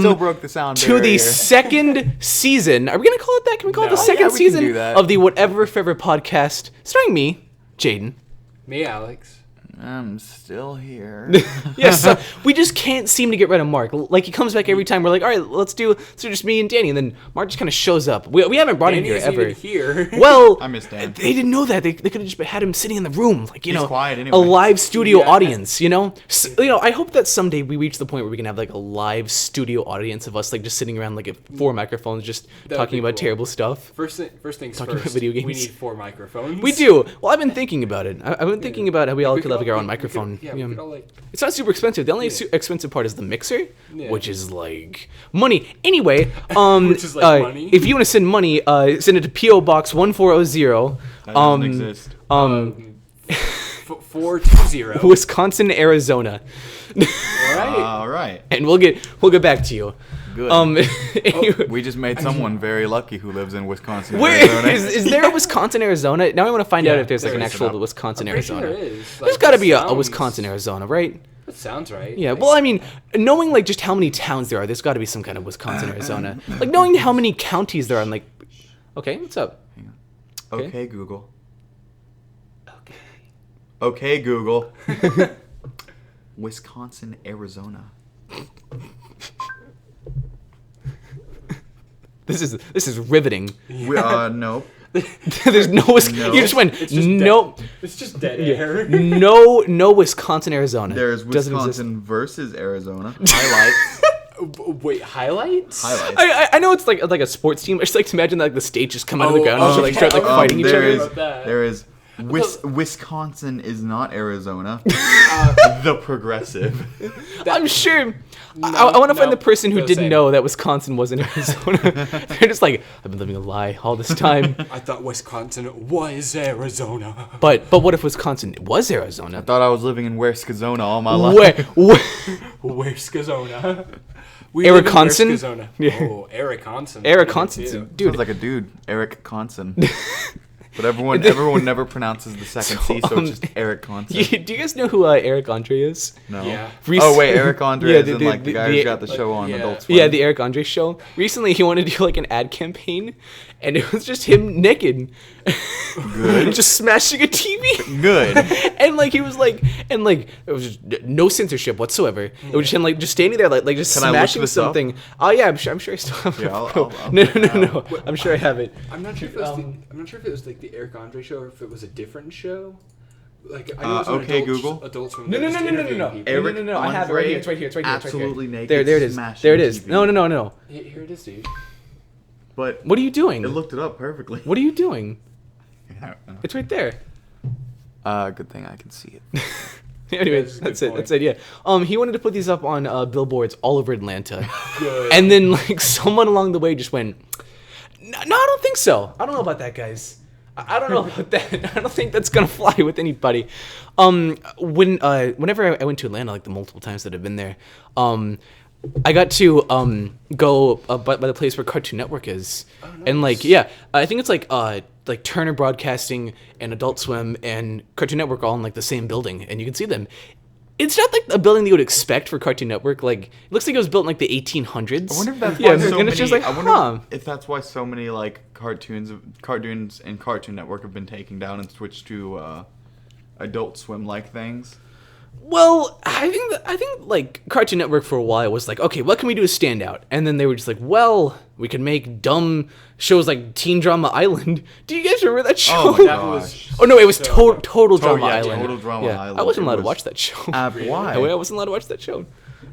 welcome still broke the sound to the barrier. second season. Are we going to call it that? Can we call it the second we can season do that. of the Whatever Forever podcast, starring me, Jaden. Me, Alex. I'm still here. Yes, we just can't seem to get rid of Mark. Like, he comes back every time. We're like, all right, let's do just me and Danny. And then Mark just kind of shows up. We haven't brought him here ever. Even here. Well, I miss Dan. they didn't know that. They could have just had him sitting in the room, like, He's quiet anyway. a live studio audience, So, I hope that someday we reach the point where we can have, like, a live studio audience of us, like, just sitting around, like, 4 microphones, just talking about terrible stuff. First things Talking first. about video games. We need 4 microphones. We do. Well, I've been thinking about it. I've been thinking about how we all could have, like, our own microphone. We could all, like... It's not super expensive. The only expensive part is the mixer, which is like money. Anyway, Which is like money. If you want to send money, send it to PO Box 1400. That doesn't exist. 420. Wisconsin, Arizona. All right. And we'll get back to you. Good. Anyway, We just made someone very lucky who lives in Wisconsin. where Arizona. is there a Wisconsin, Arizona? Now I want to find out if there's like there an is. actual Wisconsin, I'm pretty sure Arizona. there is. There's got to be a Wisconsin, Arizona, right? That sounds right. Yeah, well, I mean, knowing, like, just how many towns there are, there's got to be some kind of Wisconsin, Arizona. Like, knowing how many counties there are, I'm like, okay, what's up? Okay, Google. Okay, Google. Wisconsin, Arizona. This is riveting. Nope. There's no Wisconsin. No. You just went, It's just nope. It's just dead air. No Wisconsin, Arizona. There's Doesn't Wisconsin versus Arizona. Highlights. Wait, highlights? I know it's like a sports team. I just like to imagine like the stage just come out of the ground and just, like start like fighting each other. There is Wisconsin is not Arizona. The Progressive. I'm sure. I want to find the person who didn't know that Wisconsin wasn't Arizona. They're just like, I've been living a lie all this time. I thought Wisconsin was Arizona. But what if Wisconsin was Arizona? I thought I was living in Wisconsin all my life. Where's Arizona? Eric Conson? Yeah. Oh, Eric Conson. Eric Conson, dude. Sounds like a dude, Eric Conson. But everyone never pronounces the second C, so it's just Eric Conson. Do you guys know who Eric Andre is? No. Yeah. Oh wait, Eric Andre Yeah, is in, like the guy who's got the show on Adult Swim. Yeah, the Eric Andre show. Recently, he wanted to do like an ad campaign, and it was just him naked, Good. just smashing a TV. Good. And like he was like, it was just no censorship whatsoever. It was just him like just standing there like just Can I look smashing this up? something. Oh yeah, I'm sure I still have it. Yeah, bro. I'll No. I'm sure I have it. I'm not sure if it was I'm not sure if it was like the Eric Andre show or if it was a different show. Like I know it was an okay, Adult Google. Adult Swim. No. that was interviewing people. Eric No. I have it right here. It's right here. Absolutely naked. There it is. smashing There it is. TV. No. Here it is, dude. But What are you doing? it looked it up perfectly. What are you doing? I don't know. It's right there. Good thing I can see it. Anyway, That's a good that's it. point. That's it. Yeah. He wanted to put these up on billboards all over Atlanta, Good. and then like someone along the way just went, "No, I don't think so. I don't know about that, guys. I don't know about that. I don't think that's gonna fly with anybody." Whenever I went to Atlanta, like the multiple times that I've been there, I got to go by the place where Cartoon Network is, and like I think it's like Turner Broadcasting and Adult Swim and Cartoon Network all in like the same building, and you can see them. It's not like a building that you would expect for Cartoon Network. Like it looks like it was built in like the 1800s. I wonder if that's yeah, why so and many. it's just like, I wonder if that's why so many like cartoons and Cartoon Network have been taken down and switched to Adult Swim like things. Well, I think like Cartoon Network for a while was like, okay, what can we do to stand out? And then they were just like, well, we can make dumb shows like Teen Drama Island. Do you guys remember that show? Oh my gosh. Oh no, it was So Total Drama yeah, Island. Total Drama Island. I wasn't It allowed to was- watch that show. Why? I wasn't allowed to watch that show.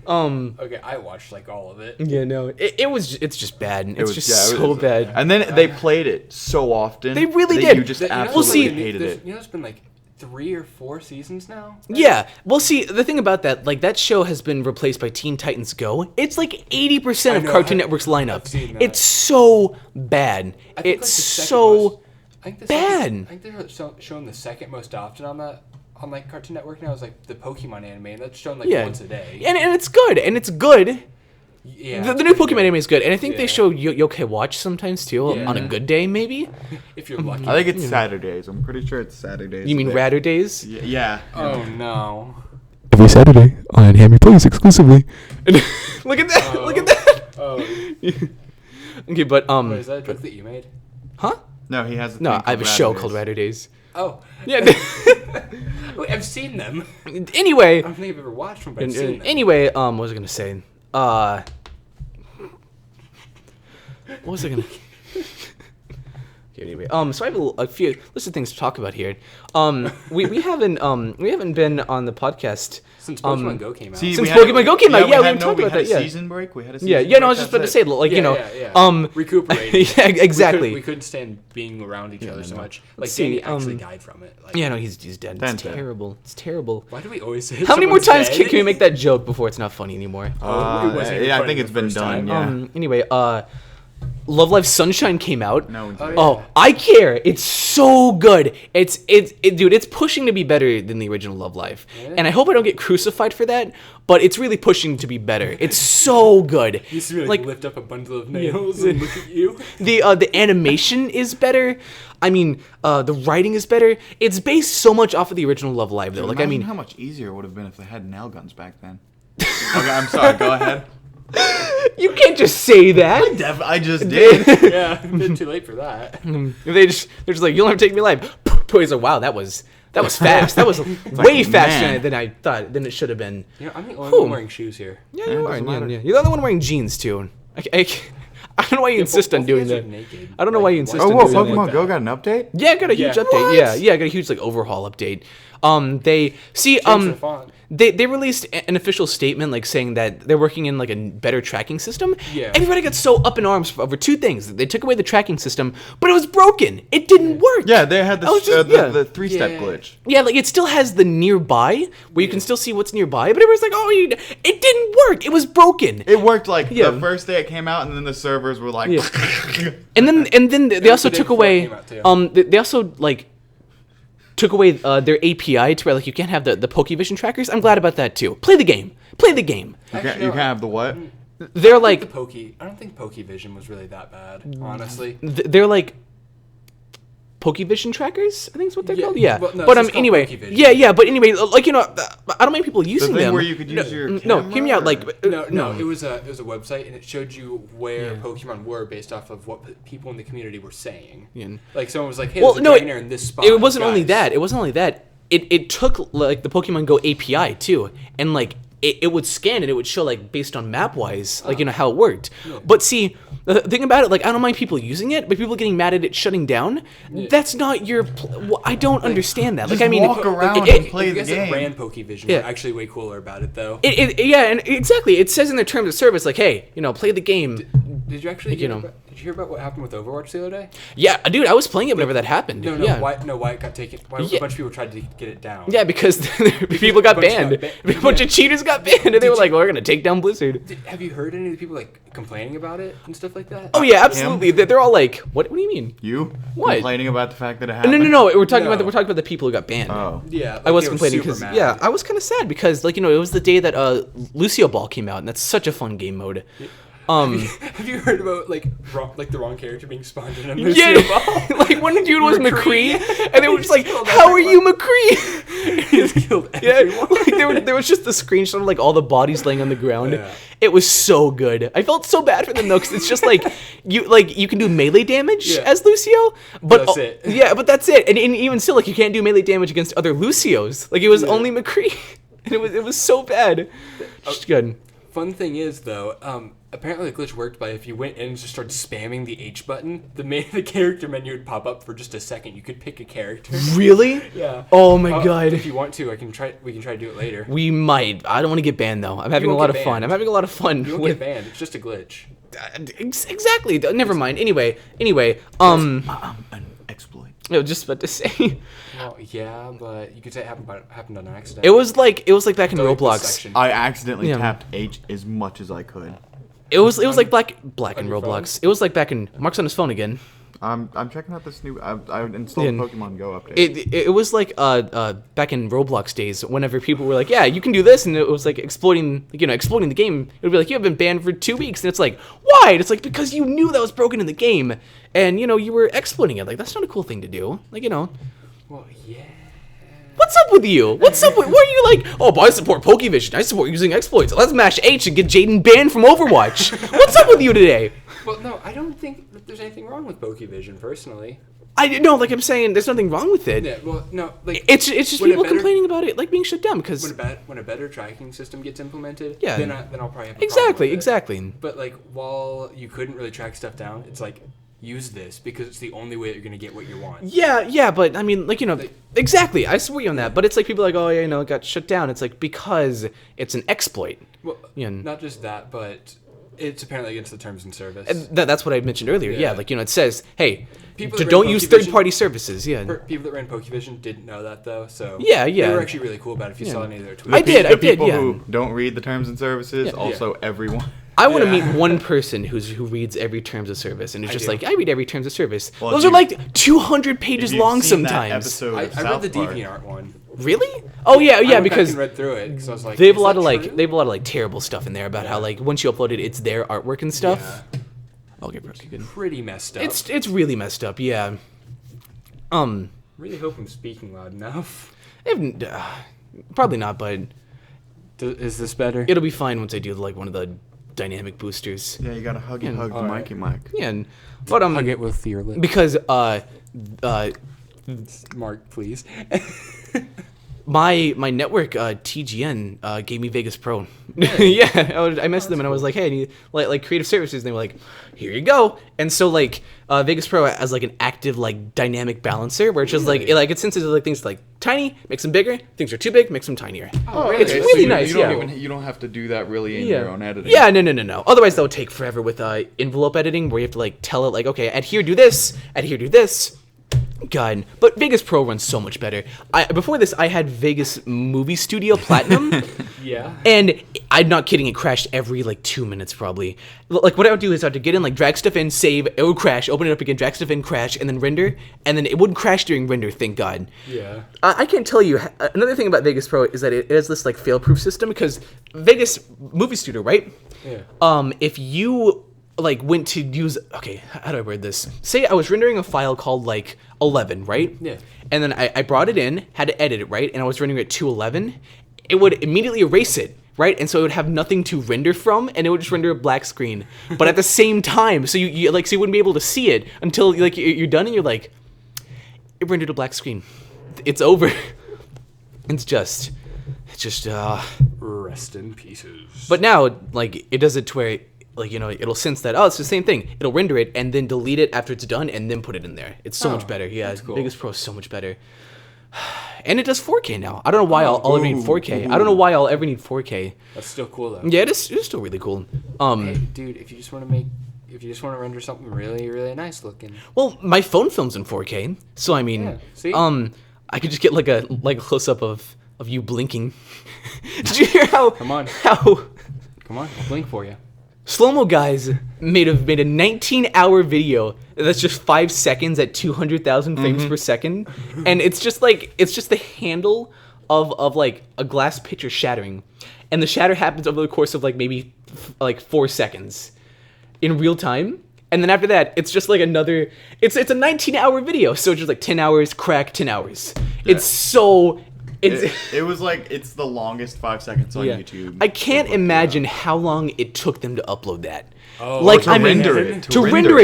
Okay, I watched like all of it. Yeah, no, it's just bad. It's was- just yeah, it so was- bad. And then they played it so often. They really that did. You just You know, absolutely see, hated it. You know, it's been like 3 or 4 seasons now. Yeah, well, see, the thing about that, like, that show has been replaced by Teen Titans Go. It's like 80% of I know, Cartoon I- Network's lineup. I've seen that. It's so bad. I think, It's like, the second so most- I think the bad. Second, I think they're showing the second most often on like Cartoon Network now is like the Pokemon anime, and that's shown like once a day. and it's good, Yeah, The it's new pretty Pokemon anime is good, and I think they Yeah. show Yokai Watch sometimes too, Yeah. on a good day maybe. if you're lucky. I think it's Saturdays. I'm pretty sure it's Saturdays. You mean They- Radder Days? Yeah. Oh no. Every Saturday on Hammy Plays exclusively. Look at that! Look at that! Oh. Okay, but Wait, is that a joke that you made? huh? No, he has. No, I have a show called Rider Days. Oh. Yeah. Wait, I've seen them. Anyway. I don't think I've ever watched one, but I've seen them. Anyway, what was I gonna say? What was I gonna? Okay, anyway, so I have a few list of things to talk about here. We haven't been on the podcast since Pokemon Go came out. Since Pokemon Go came out, yeah, we haven't talked about that. We had Yeah, season break. We had a yeah. season No, I was just about to say, like, recuperating. Yeah, exactly. We couldn't stand being around each other so much. Like, See, Danny actually died from it. Like, yeah, no, he's dead. It's terrible. It's terrible. Why do we always say? How many more times dead? can we make that joke before it's not funny anymore? Yeah, I think it's been done. Yeah. Anyway, Love Live Sunshine came out. No. Oh, I care. It's so good. Dude, it's pushing to be better than the original Love Live. Yeah. And I hope I don't get crucified for that, but it's really pushing to be better. It's so good. You used to really lift up a bundle of nails and look at you. The animation is better. I mean, the writing is better. It's based so much off of the original Love Live, though. Dude, like, I mean, how much easier it would have been if they had nail guns back then. Okay, I'm sorry. Go ahead. you can't just say that. I just did. Yeah, a bit too late for that. They're just like, you'll never take me alive. Toys are wow. That was fast. That was way faster than I thought. Than it should have been. You know, I'm the only one wearing shoes here. Yeah, you are. Yeah. You're the only one wearing jeans too. I don't know why you insist on doing that. I don't know why you insist on doing that. Oh, Pokemon Go got an update? Yeah, I got a huge update. What? Yeah, I got a huge like overhaul update. They released an official statement like saying that they're working in like a better tracking system. Yeah. Everybody got so up in arms over two things. They took away the tracking system, but it was broken. It didn't work. Yeah, they had the 3-step glitch. Yeah, like it still has the nearby where you can still see what's nearby, but everyone's like, it didn't work. It was broken. It worked like the first day it came out, and then the servers were like. And then they also took away. They also like took away their API to where like you can't have the Pokevision trackers. I'm glad about that too. Play the game. You can't have the what? They're like I don't think Pokevision was really that bad, honestly. They're like Pokevision trackers, I think is what they're called. Yeah, but anyway, Pokevision. but anyway, like I don't mind people using the thing them. Where you could use your no, hear me out. Like no, it was a website and it showed you where Pokemon were based off of what people in the community were saying. Yeah. Like someone was like, "Hey, there's a trainer in this spot." It wasn't only that. It took like the Pokemon Go API too, and like it would scan and it would show like based on map wise, like how it worked. Yeah. But see, the thing about it, like I don't mind people using it, but people getting mad at it shutting down. Yeah. That's not your. I don't understand that. Like I mean, walk around and play the game. Ran Pokevision were actually way cooler about it though. And exactly, it says in the terms of service like, hey, play the game. Did you actually? Did you hear about what happened with Overwatch the other day? Yeah, dude, I was playing it whenever that happened. Why it got taken? Why a bunch of people tried to get it down? Yeah, because people got banned. A bunch of cheaters got banned, and they were like, "Well, we're gonna take down Blizzard." Have you heard any of the people like complaining about it and stuff like that? Oh yeah, absolutely. They're all like, "What? What do you mean?" What? Complaining about the fact that it happened? No. We're talking about the people who got banned. Oh, yeah. Like I was complaining because I was kind of sad because it was the day that Lucio Ball came out, and that's such a fun game mode. Have you heard about the wrong character being spawned in a Lucio Ball? Like one dude was McCree, and they were just like, "How are you, McCree?" He just killed everyone. Like there was just the screenshot of like all the bodies laying on the ground. Yeah. It was so good. I felt so bad for them though, because it's just like you can do melee damage as Lucio, but that's it. Yeah, but that's it. And even still, like you can't do melee damage against other Lucios. Like it was only McCree, and it was so bad. Just good. Fun thing is though, apparently the glitch worked by if you went in and just started spamming the H button, the character menu would pop up for just a second. You could pick a character. Really? Yeah. Oh my god. If you want to, we can try to do it later. We might. I don't want to get banned though. I'm having a lot of fun. You won't get banned. It's just a glitch. Exactly. Never mind. Anyway. an exploit. I was just about to say. Well, yeah, but you could say it happened on accident. It was like back in Roblox. I accidentally tapped H as much as I could. It was like black in Roblox. It was like back in Mark's on his phone again. I'm checking out this new. I installed Pokemon Go update. It was like back in Roblox days, whenever people were like, yeah, you can do this, and it was like exploiting the game. It would be like, you have been banned for 2 weeks, and it's like, why? And it's like, because you knew that was broken in the game, and you were exploiting it. Like that's not a cool thing to do. Like Well, yeah. What's up with you? What's up with, what are you like? Oh, but I support Pokevision. I support using exploits. Let's mash H and get Jaden banned from Overwatch. What's up with you today? Well, no, I don't think that there's anything wrong with Pokevision, personally. I no, like I'm saying, there's nothing wrong with it. Yeah, well, no, like It's just when a people better- complaining about it, like being shut down because when a better tracking system gets implemented, Yeah. then I'll probably have a problem with it. exactly. But like, while you couldn't really track stuff down, it's like, use this because it's the only way that you're gonna get what you want. Yeah, but I mean, like, Like- exactly. I support you on that, but it's like people are like, oh yeah, it got shut down. It's like because it's an exploit. Well, Yeah. not just that, but it's apparently against the terms and service. And that's what I mentioned earlier. Yeah, Yeah. like it says, hey, People that don't ran use Pokevision- third-party services. Yeah. People that ran Pokevision didn't know that though, so Yeah. they were actually really cool about it. If you saw any of their tweets, I did, The people yeah. who don't read the terms and services, also everyone. I want to Yeah. meet one person who reads every terms of service and is just do. like, I read every terms of service. Well, Those if are you- like 200 pages If you've long seen that sometimes. episode I of read South the Park- DeviantArt one. Really? Oh yeah, I went back because and read through it because I was like, they have a is lot that of like true? they have a lot of like terrible stuff in there about how like once you upload it, it's their artwork and stuff. Yeah. Okay, bro, you good. Pretty messed up. It's really messed up. Yeah. Really hope I'm speaking loud enough. Probably not, but Is this better? it'll be fine once I do like one of the dynamic boosters. Yeah, you gotta hug the Alright. Mikey Mike. Yeah, but Hug it with your lips. because Mark, please. my network TGN gave me Vegas Pro. Yeah, I messaged them and I was like, hey, I need like creative services. And they were like, here you go. And so like Vegas Pro has like an active like dynamic balancer where it's just like it senses like things like tiny, makes them bigger. Things are too big, makes them tinier. Oh, It's really nice. You don't Yeah. even you don't have to do that really in Yeah. your own editing. Yeah, no. Otherwise, that would take forever with envelope editing, where you have to like tell it like, okay, at here do this, at here do this. God, but Vegas Pro runs so much better. Before this, I had Vegas Movie Studio Platinum, Yeah. and I'm not kidding. It crashed every like 2 minutes probably. Like what I would do is I would get in, like drag stuff in, save, it would crash, open it up again, drag stuff in, crash, and then render, and then it wouldn't crash during render. Thank God. Yeah. I can't tell you. Another thing about Vegas Pro is that it has this like fail-proof system because Vegas Movie Studio, right? Yeah. If you like went to use, okay, how do I word this? Say I was rendering a file called like 11, right? Yeah. And then I brought it in, had to edit it, right? And I was rendering it to 11. It would immediately erase it, right? And so it would have nothing to render from, and it would just render a black screen. But at the same time, so you like, so you wouldn't be able to see it until like you're done, and you're like, it rendered a black screen. It's over. It's just. Rest in pieces. But now, like, it does it to where, like, you know, it'll sense that, oh, it's the same thing. It'll render it and then delete it after it's done and then put it in there. It's so much better. Yeah, that's cool. Vegas Pro is so much better. And it does 4K now. I don't know why I'll ever need 4K. I don't know why I'll ever need 4K. That's still cool though. Yeah, it's still really cool. Hey, dude, if you just want to render something really, really nice looking. Well, my phone films in 4K, so I mean, Yeah, see? I could just get like a close up of you blinking. Did you hear how? Come on. How? Come on, I'll blink for you. Slow-mo guys made a 19-hour video that's just 5 seconds at 200,000 frames per second, and it's just the handle of like a glass pitcher shattering, and the shatter happens over the course of like maybe like 4 seconds in real time, and then after that it's just like another. It's a 19-hour video, so it's just like 10 hours crack, 10 hours. It's so. It was like it's the longest 5 seconds on Yeah. YouTube. I can't imagine how long it took them to upload that. Oh, like to I mean, render it, to render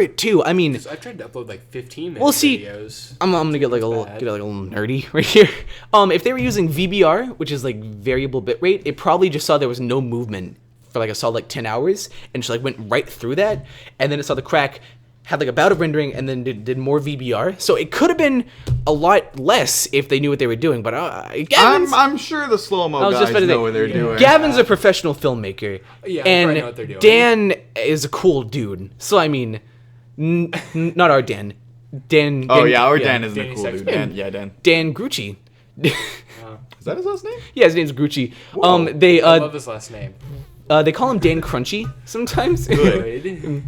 it too. I mean, I've tried to upload like 15 minute well, see, videos. I'm gonna get like a little bad. nerdy right here. If they were using VBR, which is like variable bitrate, it probably just saw there was no movement for like a solid like 10 hours, and just like went right through that, and then it saw the crack. Had like a bout of rendering and then did more VBR. So it could have been a lot less if they knew what they were doing. But Gavin's, I'm sure the slow-mo I was just guys about to know say, what they're doing. Gavin's a professional filmmaker. Yeah, they and probably know what they're doing. Dan is a cool dude. So I mean, not our Dan. Dan. Oh Dan, yeah, our Dan isn't Danny a cool dude. Sexton. Dan. Dan Grucci. Is that his last name? Yeah, his name's Grucci. I love his last name. They call him Dan Crunchy sometimes. Good.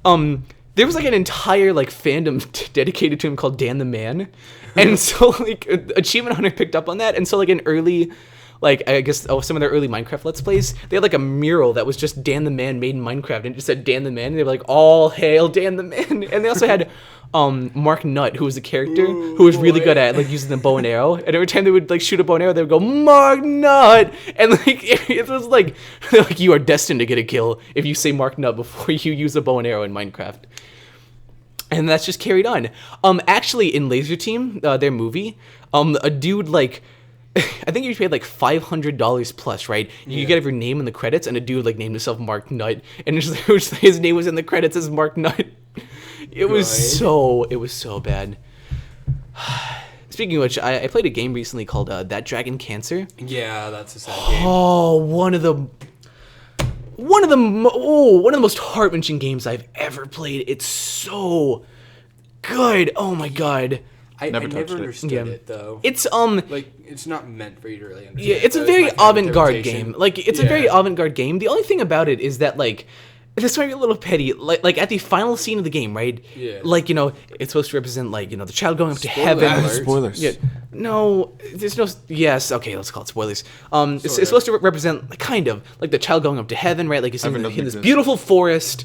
There was like an entire like fandom dedicated to him called Dan the Man, and so like Achievement Hunter picked up on that, and so like in early, like I guess some of their early Minecraft Let's Plays, they had like a mural that was just Dan the Man made in Minecraft, and it just said Dan the Man, and they were like, all hail Dan the Man, and they also had Mark Nutt, who was a character who was really good at like using the bow and arrow, and every time they would like shoot a bow and arrow, they would go Mark Nutt, and like it was like like you are destined to get a kill if you say Mark Nutt before you use a bow and arrow in Minecraft. And that's just carried on. Actually, in Laser Team, their movie, a dude like, I think you paid like $500 plus, right? You get your name in the credits, and a dude like named himself Mark Nutt, and his name was in the credits as Mark Nutt. It was so bad. Speaking of which, I played a game recently called That Dragon Cancer. Yeah, that's a sad game. Oh, one of the most heart-wrenching games I've ever played. It's so good. Oh my god. I never touched it. understood it though. It's like it's not meant for you to really understand. yeah, it's a very avant-garde game. Like it's a very avant-garde game. The only thing about it is that like this might be a little petty. Like at the final scene of the game, right? Yeah. Like, you know, it's supposed to represent like, you know, the child going up to heaven. Spoilers. Yeah. No, there's no. Yes, okay, let's call it spoilers. It's supposed to represent like, kind of like the child going up to heaven, right? Like he's sitting in this beautiful forest.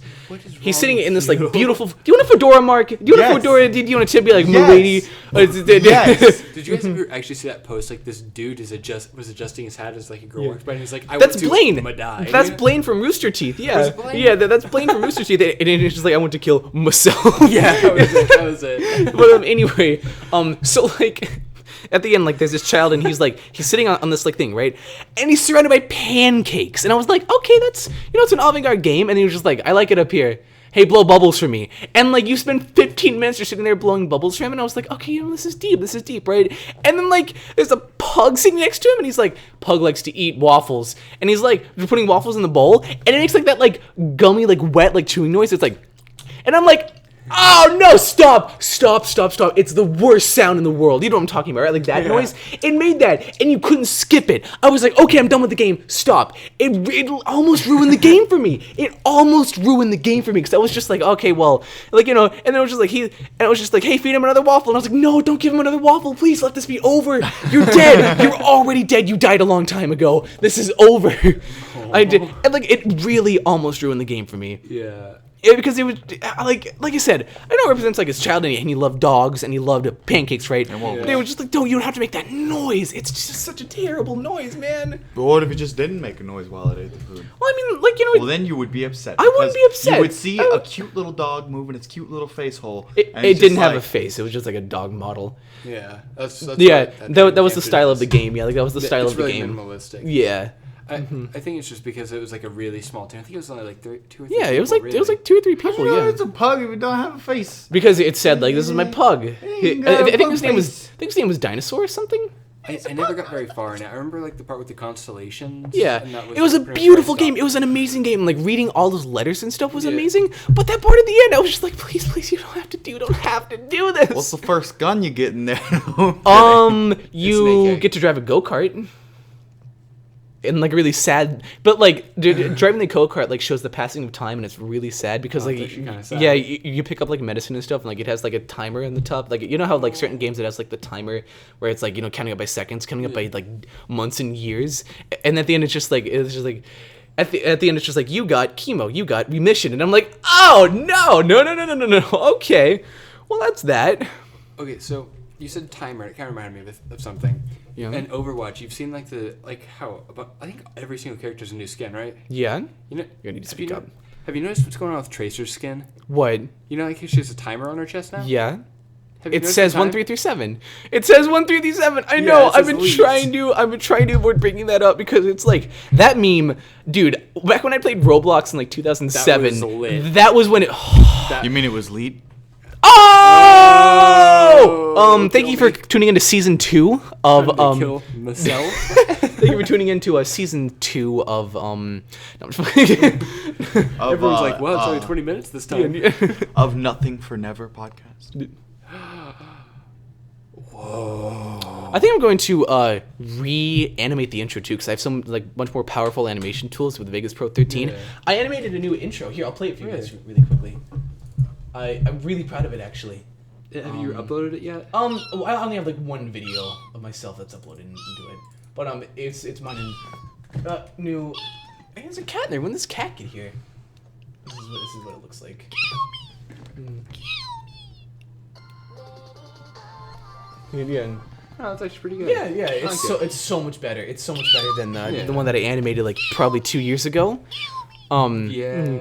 He's sitting in this like beautiful. Do you want a fedora, Mark? Do you want a fedora? Do you want a tip? Be like Mulady? Yes. Did you guys ever actually see that post? Like this dude was adjusting his hat as like a girl walks by, and he's like, That's Blaine. Madai. That's Blaine from Rooster Teeth. Yeah, Was it Blaine? yeah, that's Blaine from Rooster Teeth. And it's just like I want to kill myself. Yeah, that was it. But anyway, so like at the end, like there's this child and he's sitting on this like thing, right? And he's surrounded by pancakes. And I was like, okay, that's, you know, it's an avant-garde game. And he was just like, I like it up here. Hey, blow bubbles for me. And like you spend 15 minutes just sitting there blowing bubbles for him, and I was like, okay, you know, this is deep, right? And then like there's a pug sitting next to him, and he's like, pug likes to eat waffles, and he's like putting waffles in the bowl, and it makes like that like gummy, like wet, like chewing noise. It's like, and I'm like, oh no, stop. It's the worst sound in the world. You know what I'm talking about, right? Like that noise. It made that, and you couldn't skip it. I was like, okay, I'm done with the game. Stop. It almost ruined the game for me. Because I was just like, okay, well, like, you know, and then it was just like, hey, feed him another waffle. And I was like, no, don't give him another waffle. Please let this be over. You're dead. You're already dead. You died a long time ago. This is over. I did. And like, it really almost ruined the game for me. Yeah. Yeah, because it was like I said, I know it represents like his child and he loved dogs and he loved pancakes, right? But they were just like, no, you don't have to make that noise. It's just such a terrible noise, man. But what if it just didn't make a noise while it ate the food? Well, I mean, like, you know, Well, then you would be upset. I wouldn't be upset. You would see a cute little dog moving its cute little face hole. it didn't have a face. It was just like a dog model. Yeah. That's Yeah, that was the style of the game. Yeah, like that was the style of the really game. Minimalistic. Yeah. I think it's just because it was like a really small team. I think it was only like 2 or 3. Yeah, it was people, like 2 or 3 people. Yeah, It's a pug if it don't have a face. because it said like, this is my pug. I think his name was Dinosaur or something. I never got very far in it. I remember like the part with the constellations. Yeah, and that it was a pretty much beautiful where I game. It was an amazing game. Like reading all those letters and stuff was amazing. But that part at the end, I was just like, please, you don't have to do this. What's the first gun you get in there? You get to drive a go-kart. And like really sad, but like driving the go-kart like shows the passing of time, and it's really sad because like yeah, you pick up like medicine and stuff, and like it has like a timer in the top, like you know how like certain games it has like the timer where it's like, you know, counting up by seconds, counting up by like months and years, and at the end it's just like at the end it's just like, you got chemo, you got remission, and I'm like, oh no, okay, well that's that. Okay, so you said timer. It kind of reminded me of something. Yeah. And Overwatch, you've seen like I think every single character's a new skin, right? Yeah. You know, You need to speak up. Have you noticed what's going on with Tracer's skin? What? You know, like she has a timer on her chest now. Yeah. Have you It noticed says the time? 1337. It says 1337. I know. it says I've been trying to avoid bringing that up because it's like that meme, dude. Back when I played Roblox in like 2007, That was lit. that was when it. You mean it was lead? Oh! Thank you for tuning into season 2 of Kill myself. Thank you for tuning into season 2 of No, I'm just Everyone's like, well, it's only 20 minutes this time. Of Nothing for Never podcast. I think I'm going to reanimate the intro too, because I have some like much more powerful animation tools with Vegas Pro 13. Yeah. I animated a new intro. Here, I'll play it for you guys really quickly. I'm really proud of it actually. Have you uploaded it yet? Well, I only have like one video of myself that's uploaded into it, but it's mine. New. Hey, there's a cat in there. When did this cat get here? This is what it looks like. Yeah. Oh, that's actually pretty good. Yeah, yeah. I like it. It's so much better. It's so much better than the one that I animated like probably 2 years ago. Yeah.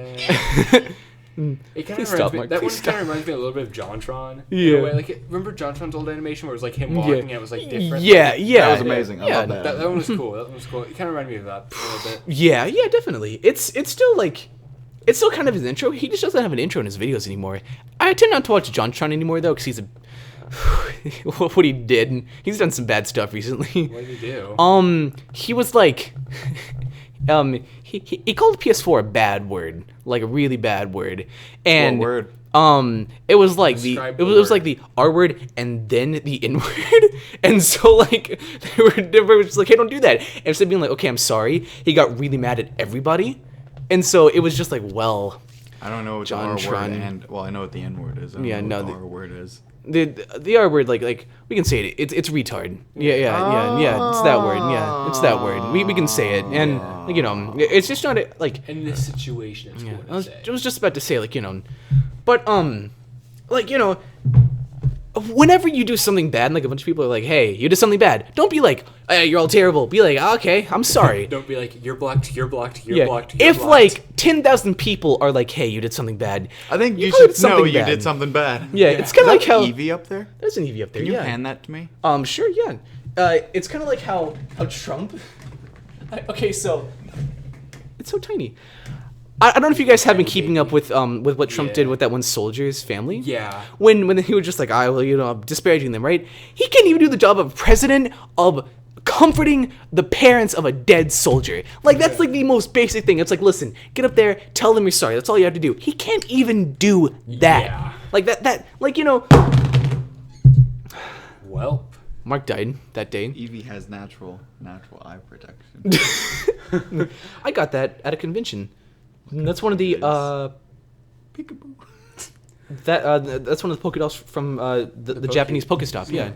It kind of stop, reminds me. Mark, That one please kind of reminds me a little bit of JonTron. Yeah. In a way. Like, remember JonTron's old animation where it was like him walking and it was like different? Yeah, yeah. That was amazing. I love that. That one was cool. That one was cool. It kind of reminded me of that a little bit. Yeah, yeah, definitely. It's still like, it's still kind of his intro. He just doesn't have an intro in his videos anymore. I tend not to watch JonTron anymore though, because he's a what he did. He's done some bad stuff recently. What did he do? He was like, he called PS4 a bad word, like a really bad word, and What word? it was like Describe it the was word. like the R word and then the N word, and so like they were just like, hey, don't do that. And instead of being like, okay, I'm sorry, he got really mad at everybody, and so it was just like, well, I don't know what the R word JonTron. and well, I know what the N word is. I don't Yeah, know no, what the R word is. the R word, like we can say it. It's retard. Yeah. It's that word. Yeah, it's that word. We can say it, and like, it's just not like. In this situation, it's cool I to was, say. I was just about to say like but like whenever you do something bad, and like a bunch of people are like, hey, you did something bad. Don't be like, hey, you're all terrible. Be like, okay, I'm sorry. Don't be like, you're blocked, you're blocked, you're Yeah. blocked, you're If blocked. like 10,000 people are like, hey, you did something bad. I think you probably should did something know you bad. did something bad. Yeah, it's kind of like how Eevee up there. there's an Eevee up there. Can you yeah. hand that to me? Sure, yeah. It's kind of like how Trump. Okay, so it's so tiny. I don't know if you guys have been keeping up with what Trump did with that one soldier's family. Yeah. When he was just like, I'm disparaging them, right? He can't even do the job of president of comforting the parents of a dead soldier. Like, that's like the most basic thing. It's like, listen, get up there, tell them you're sorry. That's all you have to do. He can't even do that. Yeah. Like that like Well. Mark died that day. Eevee has natural eye protection. I got that at a convention. That's one of the Peekaboo. that's one of the Pokédolls from the Japanese Pokestop. Yeah.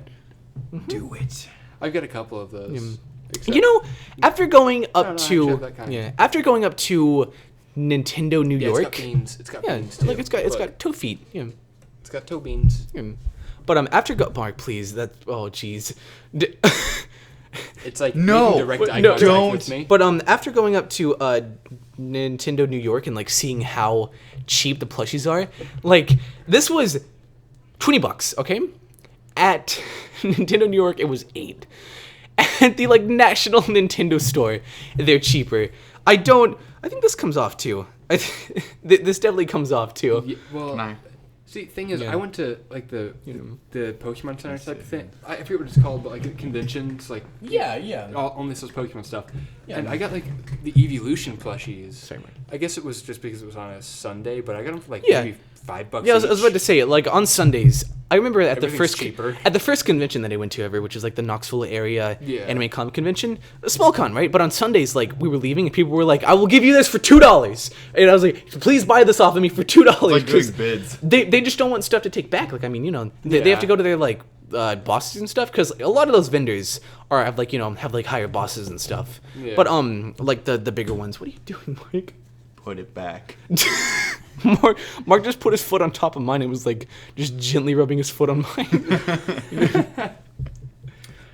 Do it. I've got a couple of those. Except- After going up no, I to actually have that kind. after going up to Nintendo New Yeah, York, it's got beans. It's got yeah, beans too. like it's got but toe feet. Yeah. It's got toe beans. Yeah. But after Mark, please, that jeez. It's like No, making direct eye no, contact don't. with me. But after going up to Nintendo New York and like seeing how cheap the plushies are, like this was $20, okay? At Nintendo New York, it was $8. At the like National Nintendo store, they're cheaper. I think this comes off too. This definitely comes off too. Yeah, well, No. see, thing is, Yeah. I went to like the Pokemon Center type of thing. I forget what it's called, but like conventions, like Yeah. only sells Pokemon stuff. Yeah. And I got like the Evolution plushies. Sorry, Mark. I guess it was just because it was on a Sunday, but I got them for like Yeah. maybe $5. Yeah, I was about to say it. Like on Sundays, I remember at the Everything's first cheaper. at the first convention that I went to ever, which is like the Knoxville area Yeah. anime comic convention, a small con, right? But on Sundays, like we were leaving, and people were like, "I will give you this for $2," and I was like, "Please buy this off of me for $2." Like doing bids. They just don't want stuff to take back. Like I mean, they have Yeah. to go to their like bosses and stuff because a lot of those vendors have like higher bosses and stuff. Yeah. But like the bigger ones. What are you doing, Mike? Put it back. Mark just put his foot on top of mine and was like just gently rubbing his foot on mine.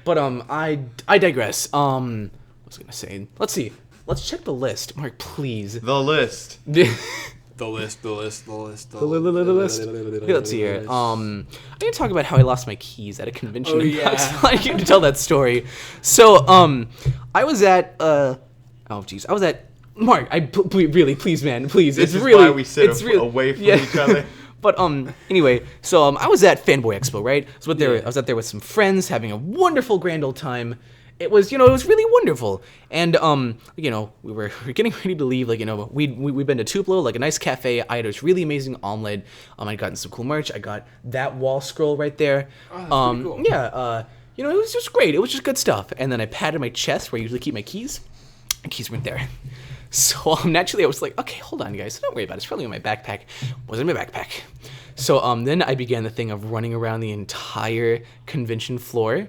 But I digress. What was I gonna say? Let's see. Let's check the list, Mark, please. The list. The list. Okay, let's see here. I'm gonna talk about how I lost my keys at a convention. Oh, in yeah. Knoxville. I need to tell that story. So I was at I was at Mark. Really, please, man, please. This it's is really why we sit it's really, away from each other. But anyway, so I was at Fanboy Expo, right? So I was out there with some friends having a wonderful grand old time. It was, it was really wonderful. And we were getting ready to leave. Like, we'd been to Tupelo, like a nice cafe. I had this really amazing omelet. I'd gotten some cool merch. I got that wall scroll right there. Oh, that's pretty cool. Yeah, it was just great. It was just good stuff. And then I patted my chest where I usually keep my keys. My keys weren't there. So naturally I was like, okay, hold on, guys. Don't worry about it. It's probably in my backpack. Wasn't in my backpack. So then I began the thing of running around the entire convention floor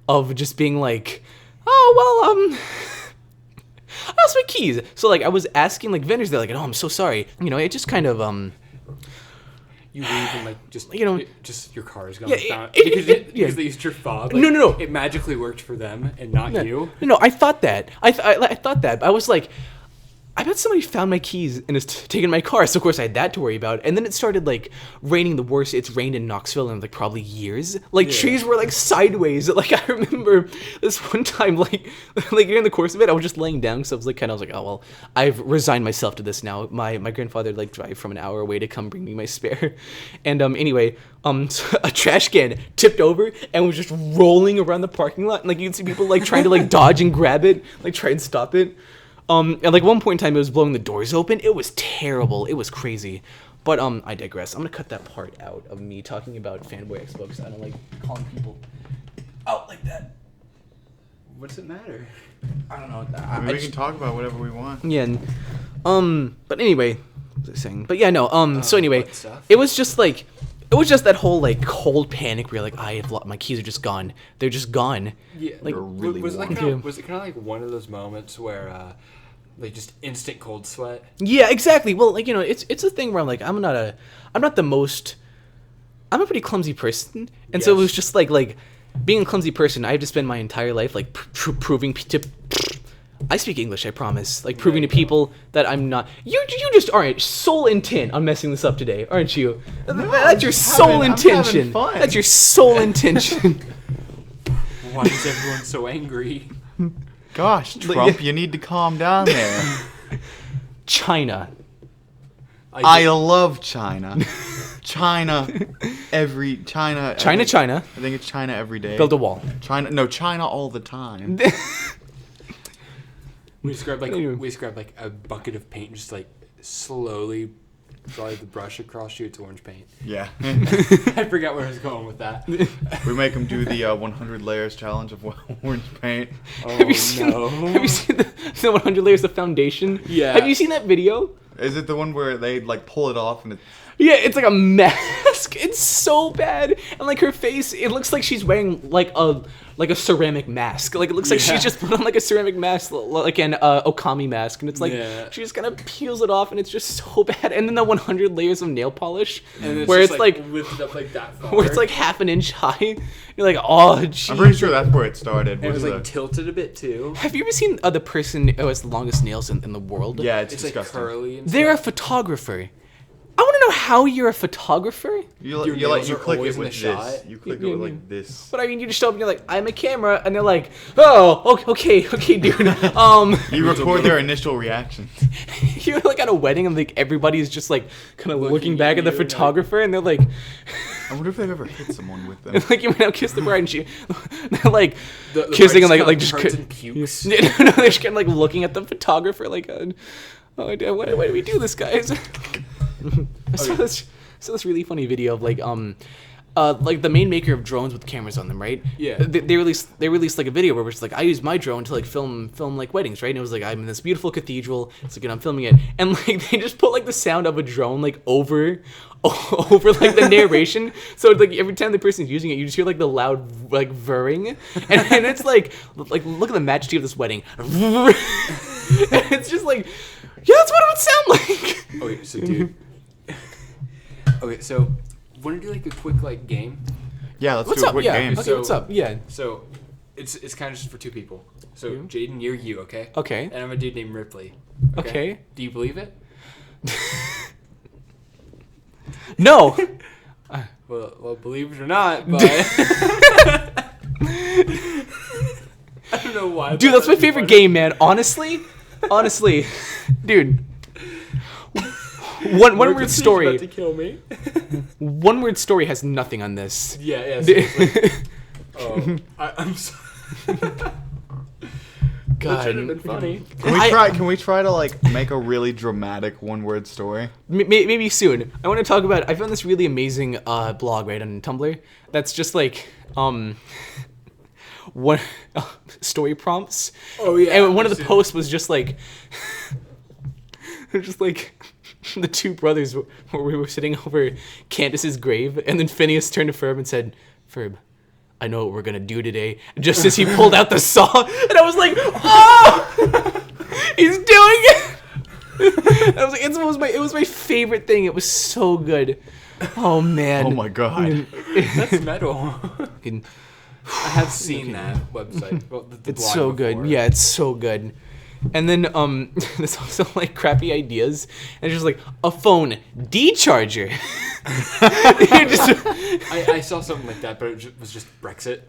of just being like, I lost my keys. So like I was asking like vendors, they're like, oh, I'm so sorry. It just kind of You leave and like just just your car is gone. Yeah, because they used your fob. Like, No. It magically worked for them and not you. No, I thought that. I thought that. But I was like, I bet somebody found my keys and is taking my car. So of course I had that to worry about. And then it started like raining the worst it's rained in Knoxville in like probably years. Like trees were like sideways. Like I remember this one time, like during the course of it, I was just laying down because I was like, oh well, I've resigned myself to this now. My grandfather like drive from an hour away to come bring me my spare. And anyway, so a trash can tipped over and was just rolling around the parking lot. And like you'd see people like trying to like dodge and grab it, like try and stop it. And like one point in time, it was blowing the doors open. It was terrible. It was crazy. But I digress. I'm gonna cut that part out of me talking about fanboy expo because I don't like calling people out like that. What does it matter? I don't know. I mean, we can talk about whatever we want. Yeah. But anyway, what was I saying? But yeah, no. So anyway, it was just that whole like cold panic where you're like, my keys are just gone. They're just gone. Yeah. Like really was it kind of like one of those moments where like just instant cold sweat? Yeah, exactly. Well, like it's a thing where I'm like I'm a pretty clumsy person, and so it was just like being a clumsy person. I have to spend my entire life like proving to. I speak English, I promise. Like proving to people that I'm not. You just aren't soul intent on messing this up today, aren't you? No, that's your sole intention. That's your sole intention. Why is everyone so angry? Gosh, Trump, you need to calm down there. China. I love China. China. China. I think it's China every day. Build a wall. China all the time. We just grabbed like a bucket of paint and just like slowly slide the brush across you. It's orange paint. Yeah. I forgot where I was going with that. We make them do the 100 layers challenge of orange paint. Oh, have you seen the 100 layers of foundation? Yeah. Have you seen that video? Is it the one where they like pull it off and it's... Yeah, it's like a mask. It's so bad. And like her face, it looks like she's wearing like a ceramic mask. Like it looks like she's just put on like a ceramic mask, like an Okami mask, and it's like she just kind of peels it off, and it's just so bad. And then the 100 layers of nail polish, and where it's like lifted up like that far. where it's like half an inch high. You're like, oh, geez. I'm pretty sure that's where it started. And it was like tilted a bit too. Have you ever seen the person who has the longest nails in the world? Yeah, it's like disgusting. curly. And They're a stuff. photographer. I want to know how you're a photographer. You nails are click always it in with the this. shot. You click it with like this. But I mean, you just show up and you're like, I'm a camera, and they're like, oh, okay, dude. You record their initial reactions. You're like at a wedding and like everybody's just like kind of looking back at the photographer, and they're like, I wonder if they've ever hit someone with them. like you went out kiss the bride and they're like the kissing and like just and pukes. No, they're just kind of like looking at the photographer like, why do we do this, guys? I saw this really funny video of like the main maker of drones with cameras on them, right? Yeah. They released like a video where it's like, I use my drone to like film like weddings, right? And it was like, I'm in this beautiful cathedral. It's like, and I'm filming it, and like they just put like the sound of a drone like over like the narration. So like every time the person's using it, you just hear like the loud like whirring, and it's like look at the majesty of this wedding. And it's just like, yeah, that's what it would sound like. Okay, so dude. Okay, so want to do like a quick like game? Yeah, let's What's do a up? quick Yeah. game. Okay, what's up? Yeah. So it's kind of just for two people. So Jaden, you're you, okay? Okay. And I'm a dude named Ripley. Okay. Do you believe it? No. Well, believe it or not, but I don't know why. Dude, that's my favorite game, man. Honestly, dude. One word story. About to kill me. One word story has nothing on this. Yeah. Seriously. I'm sorry. That should have been funny. Can we try to like make a really dramatic one-word story? Maybe soon. I want to talk about. I found this really amazing blog right on Tumblr. That's just like one story prompts. Oh yeah. And one of the posts was just like, the two brothers where we were sitting over Candace's grave, and then Phineas turned to Ferb and said, "Ferb, I know what we're gonna do today." Just as he pulled out the saw, and I was like, "Oh, he's doing it!" I was like, it was my favorite thing. It was so good. Oh man. Oh my god. That's metal. Fucking- I have seen that website. Well, the It's blog so before. good. Yeah, it's so good. And then there's also like crappy ideas, and it's just like a phone D-charger. You're just- I saw something like that, but it was just Brexit.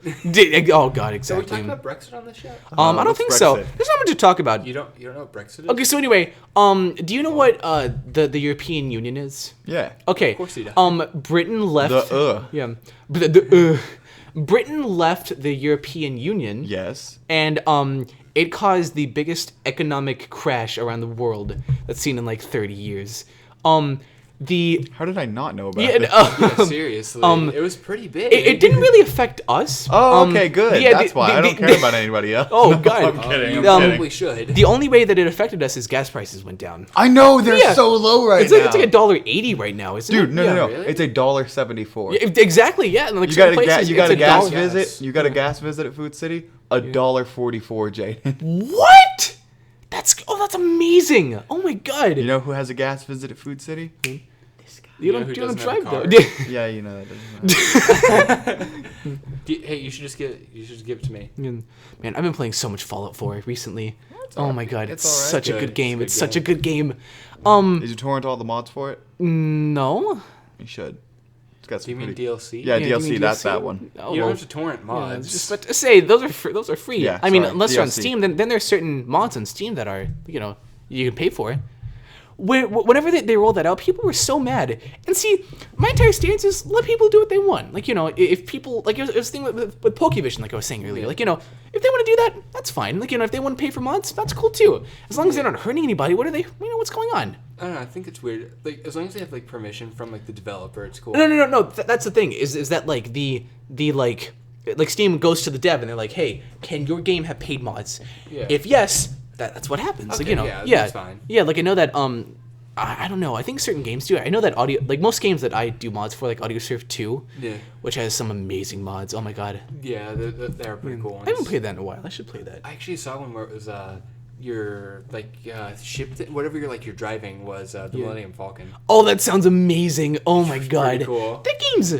oh god, So we exactly. talking about Brexit on this show? I don't what's think so. Brexit? There's not much to talk about. You don't know what Brexit is? Okay, so anyway, do you know what the European Union is? Yeah. Okay. Of course he does. Britain left. The Yeah. Britain left the European Union. Yes. And it caused the biggest economic crash around the world that's seen in like 30 years. How did I not know about Yeah, this? Yeah, seriously. It was pretty big. it didn't really affect us. Oh, okay, good. yeah, That's why I don't care about anybody else. Oh, No, God. I'm kidding. I'm You Um, kidding. probably should. The only way that it affected us is gas prices went down. I know they're Yeah. so low right It's now. like $1.80 right now, isn't Dude, it? no, Yeah. no. really? It's $1.74. Yeah, exactly. Yeah. And like You got certain a places, you got a it's gas $1. visit. You got a gas visit at Food City. $1.44, Jaden. What? That's amazing. Oh my god. You know who has a gas visit at Food City? You know don't who drive doesn't have a though. car? Yeah, you know that doesn't matter. Hey, you should just give it to me. Man, I've been playing so much Fallout 4 recently. Oh my god, it's It's alright. such a Good. good game. It's It's a such good a good game. Did you torrent all the mods for it? No. You should. It's got Do some you mean pretty... DLC? Yeah, Yeah, do you DLC. mean That's DLC? that one. Oh, You don't well, have to torrent yeah, I was mods. just about to say those are free. Yeah, I mean, sorry, unless you're on DLC. Steam, then there's certain mods on Steam that are you can pay for. Whenever they rolled that out, people were so mad. And see, my entire stance is let people do what they want. Like, if people, like, it was a thing with Pokevision, like I was saying earlier. Like, if they want to do that, that's fine. Like, if they want to pay for mods, that's cool too. As long as they're not hurting anybody, what are they, what's going on? I don't know. I think it's weird. Like, as long as they have like permission from like the developer, it's cool. No. That's the thing. Is that like the like Steam goes to the dev and they're like, hey, can your game have paid mods? Yeah. If yes, that's what happens. Okay, like, yeah, that's fine. Yeah, like I know that I don't know. I think certain games do. I know that like most games that I do mods for, like AudioSurf 2, Yeah. which has some amazing mods. Oh my god. Yeah, they're pretty cool ones. I haven't played that in a while. I should play that. I actually saw one where it was your like ship whatever you're driving was the Millennium Falcon. Oh, that sounds amazing. Oh my god. cool. That game's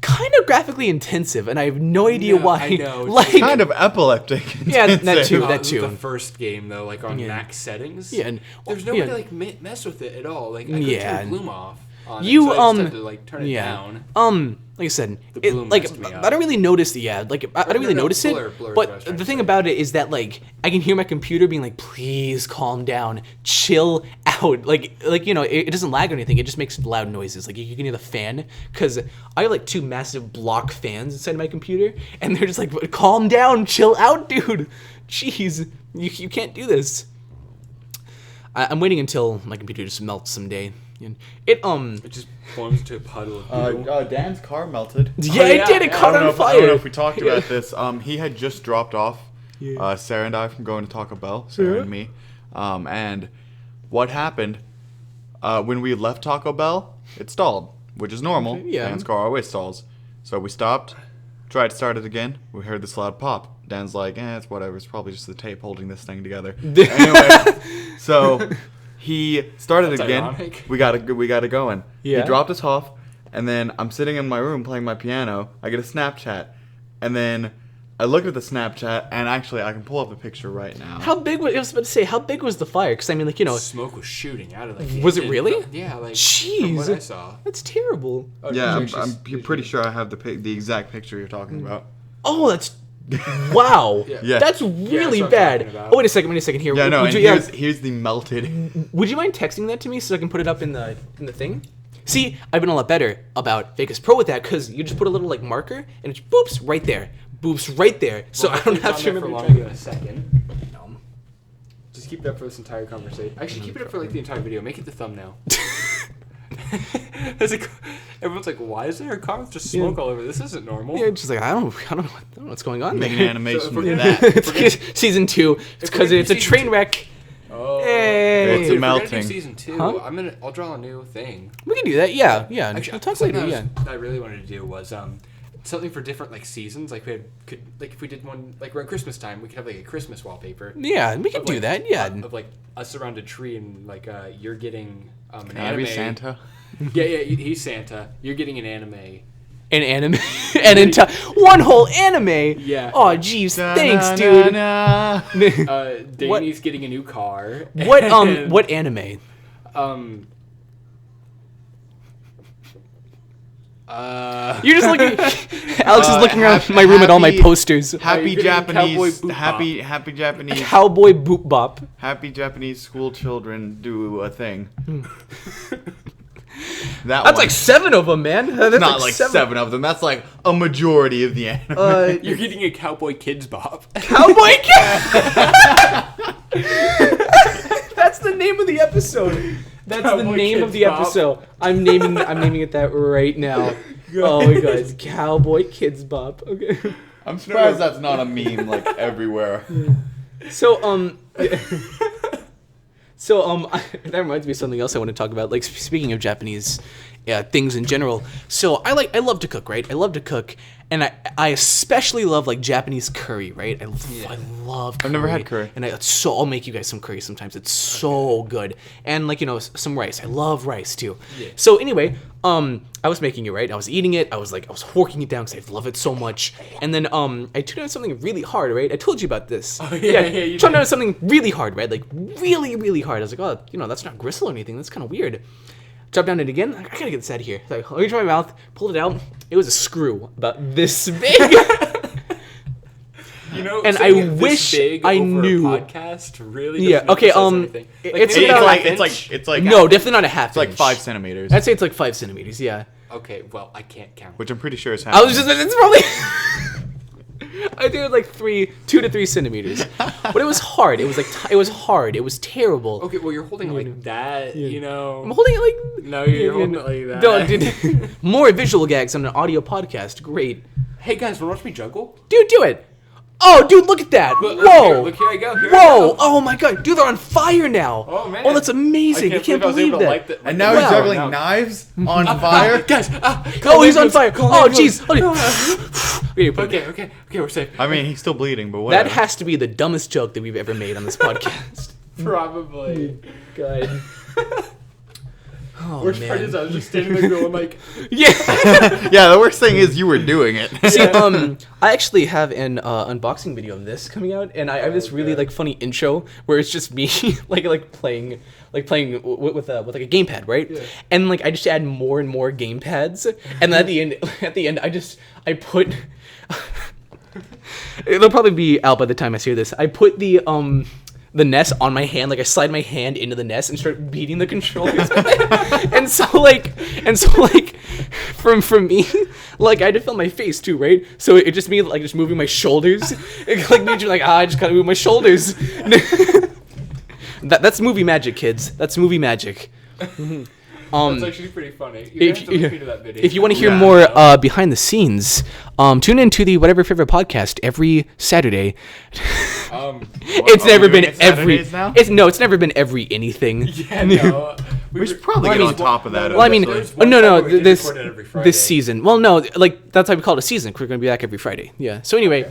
kind of graphically intensive, and I have no idea No, why. I know, it's Like, Kind of epileptic. Yeah, that intensive. too. This was too. the first game though, like on Yeah. max settings. Yeah, and There's no way yeah. to like mess with it at all. Like I couldn't Yeah, turn bloom off. On You, it, so I just had to like turn it down. Like I said, The it, bloom like messed me up. I don't really notice the ad. Like I don't really no, notice blur it. is what I But was trying the to thing say. about it is that like I can hear my computer being like, "Please calm down, chill out." Like it doesn't lag or anything. It just makes loud noises. Like you can hear the fan because I have like two massive block fans inside my computer, and they're just like, "Calm down, chill out, dude. Jeez, you can't do this." I'm waiting until my computer just melts someday. And it It just forms into a puddle of goo. Dan's car melted. Yeah, Oh, it yeah, did. It yeah. caught on I don't know fire. if we talked about this. He had just dropped off Sarah and I from going to Taco Bell. Sarah and me. And what happened when we left Taco Bell? It stalled, which is normal. Okay, yeah. Dan's car always stalls. So we stopped, tried to start it again. We heard this loud pop. Dan's like, it's whatever. It's probably just the tape holding this thing together. Anyway, so he started That's again. ironic. We got it going. Yeah. He dropped us off, and then I'm sitting in my room playing my piano. I get a Snapchat, and then I look at the Snapchat, and actually I can pull up the picture right now. How big was I was about to say? How big was the fire? Because I mean, like Smoke was shooting out of like. Was it really? Yeah, like. Jeez. From what I saw. That's terrible. Oh, Yeah, did you I'm actually- pretty sure I have the exact picture you're talking about. Oh, that's wow. Yeah. That's that's really what I'm bad. talking about. Oh, wait a second here. Yeah, no, would and you, here's the melted. would you mind texting that to me so I can put it up in the thing? See, I've been a lot better about Vegas Pro with that because you just put a little like marker and it boops right there, so I don't have to remember. for to longer track than a second. it. No. Just keep it up for this entire conversation. Actually, keep it up for like the entire video. Make it the thumbnail. Everyone's like, why is there a car with just smoke all over? This isn't normal. Yeah, just like I don't know what's going on. Make an there. animation So if with we're that. It's 'cause season 2. It's because we're it's a season train 2. wreck. Oh. Hey. It's If we're gonna melting. do season 2, Huh? I'll draw a new thing. We can do that. Yeah. Actually, We'll talk something later. Yeah. I really wanted to do was something for different like seasons. Like if we did one like around Christmas time, we could have like a Christmas wallpaper. Yeah, we could do that. Yeah, of like us around a tree and like you're getting an Can anime. I be Santa? Yeah, he's Santa. You're getting an anime. An anime, one whole anime. Yeah. Oh, jeez, thanks, dude. Danny's getting a new car. What anime? You're just looking. Alex is looking around my room at all my posters. Happy Japanese. Happy Japanese. Cowboy Boop Bop. Happy Japanese school children do a thing. That's like 7 of them, man. That's not like 7 of them. That's like a majority of the anime. You're getting a Cowboy KIDZBOP. Cowboy That's the name of the episode. That's Cowboy the name of the episode. I'm naming it that right now. Oh my god, Cowboy KIDZBOP. Okay. I'm surprised that's not a meme like everywhere. So that reminds me of something else I want to talk about. Like speaking of Japanese things in general. So I love to cook, right? I love to cook, and I especially love like Japanese curry, right? I love curry. I've never had curry. And I'll make you guys some curry sometimes. It's so good. And like, some rice. I love rice too. Yeah. So anyway, I was making it, right? I was eating it. I was horking it down because I love it so much. And then I tuned on something really hard, right? I told you about this. Oh, yeah. You tuned on something really hard, right? Like really, really hard. I was like, oh, that's not gristle or anything. That's kind of weird. Chopped down it again. I gotta get this out of here. So I reached my mouth, pulled it out. It was a screw about this big. And I wish I knew. Podcast really? Okay. It's like no, definitely not a half. It's like 5 centimeters. I'd say it's like 5 centimeters. Yeah. Okay. Well, I can't count. Which I'm pretty sure is half. It's probably. I think it was like 2 to 3 centimeters, but it was hard. It was hard. It was terrible. Okay, well you're holding it like that, I'm holding it like. No, you're holding it like that. No, dude. More visual gags on an audio podcast. Great. Hey guys, wanna watch me juggle? Dude, do it. Oh, dude, look at that. Whoa. Look, here I go. Whoa. Oh my god, dude, they're on fire now. Oh man. Oh, that's amazing. I can't believe that. And now he's juggling knives on fire. Guys. He's on fire. Oh, jeez. Okay, we're safe. I mean, he's still bleeding, but whatever. That has to be the dumbest joke that we've ever made on this podcast. Probably. God. Oh, worst part is I was just standing there going like... Yeah. Yeah, the worst thing is you were doing it. See, I actually have an unboxing video of this coming out, and I have this really like funny intro where it's just me like playing with like a gamepad, right? Yeah. And like I just add more and more gamepads, and then at the end I put it'll probably be out by the time I say this. I put the NES on my hand, like I slide my hand into the NES and start beating the controllers. and so like from me, like I had to film my face too, right? So it just me like just moving my shoulders. It like me like I just gotta move my shoulders. That's movie magic, kids. That's movie magic. That's actually pretty funny. If you want to hear more behind the scenes, tune into the Whatever Favorite podcast every Saturday. It's never been every. It's never been every anything. Yeah, no. We should probably get on top of that. Well, I mean, no. This season. Well, no, like that's why we call it a season. We're gonna be back every Friday. Yeah. So anyway,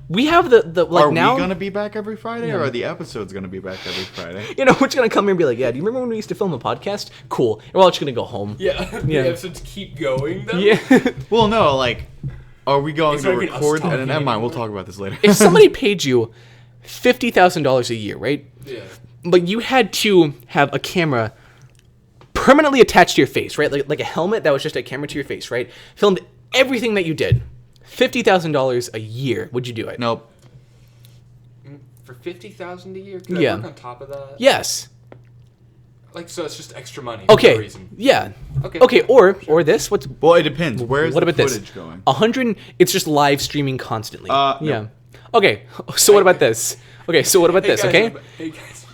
we have the like are now. Are we gonna be back every Friday, or are the episodes gonna be back every Friday? We're just gonna come here and be like, yeah. Do you remember when we used to film a podcast? Cool. We're all just gonna go home. Yeah. The episodes keep going though. Yeah. Well, no, like, are we going to record? And never mind, we'll talk about this later. If somebody paid you $50,000 a year, right? Yeah. But you had to have a camera permanently attached to your face, right? Like a helmet that was just a camera to your face, right? Filmed everything that you did. $50,000 a year. Would you do it? Nope. For $50,000 a year? Could I work on top of that? Yes. Like, so it's just extra money. Okay. For no reason. Yeah. Okay. Or this. Well, it depends. Where's what the about footage going? 100. It's just live streaming constantly. No. Yeah. Okay. So what about this? Okay. So what about this? Guys, okay. Hey guys.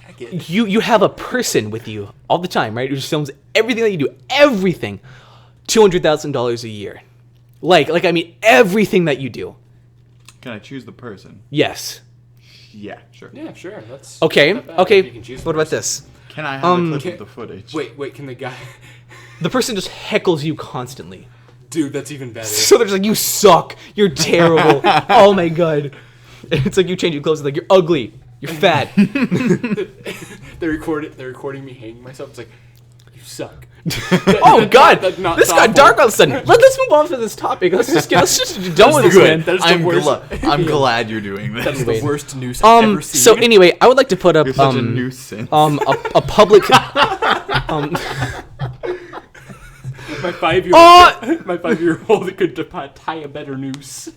Jacket. You have a person with you all the time, right? Who just films everything that you do. Everything. $200,000 a year. Like I mean everything that you do. Can I choose the person? Yes. Yeah, sure. Yeah, sure. That's okay. Okay. What about person. this? Can I have a clip of the footage? Wait, can the guy The person just heckles you constantly. Dude, that's even better. So they're just like, you suck. You're terrible. Oh my god. It's like you change your clothes. It's like, you're ugly. You're fat. They're recording me hanging myself. It's like, you suck. Oh god, That's not this got thoughtful. dark all of a sudden. Let's move on from this topic. Let's just get done with this, man. That is the worst. I'm glad you're doing this. That's the worst news I've ever seen. So anyway, I would like to put up You're such a nuisance. a public my 5-year-old my 5-year-old could tie a better noose.